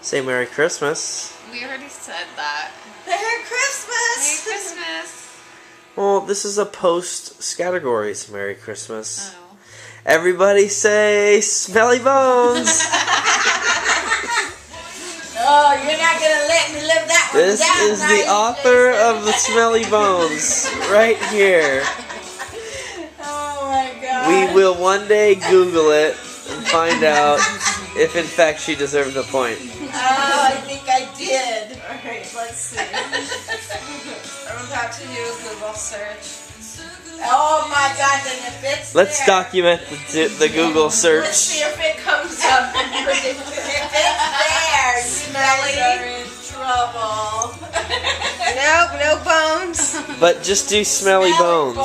Say Merry Christmas. We already said that. Merry Christmas! Merry Christmas. Well, this is a post-categories Merry Christmas. Oh. Everybody say Smelly Bones. Oh, you're not gonna let me live that one This down. is the author of the Smelly Bones right here. Oh my God. We will one day Google it and find out if in fact she deserves a point. Oh, I think I did. Alright, let's see. I'm about to do a Google search. Oh my gosh, and if it's Let's there, document the Google let's search. see if it comes up. If it's there, you guys are in trouble. Nope, no bones. But just do Smelly Bones.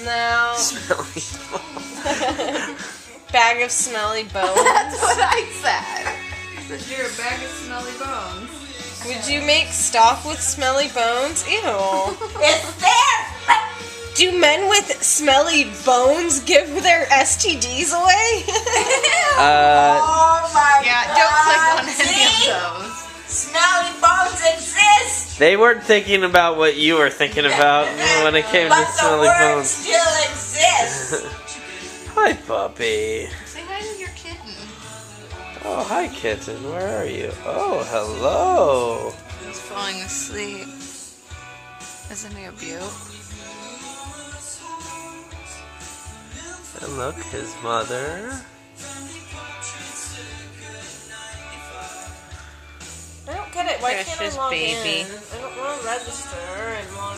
No. Smelly Bones. Bag of smelly bones. That's what I said. Said you're a bag of smelly bones. Would you make stock with smelly bones? Ew. It's there. Do men with smelly bones give their STDs away? Oh my Yeah, God. don't click on any See? of those. Smelly bones exist. They weren't thinking about what you were thinking about when it came to But the Smelly word Bones. still exists. Hi, puppy. Say hi to your kitten. Oh, hi, kitten. Where are you? Oh, hello. He's falling asleep. Isn't he a beaut? And look, his mother. I don't get it. Why can't I Precious log baby. in? I don't want to register and log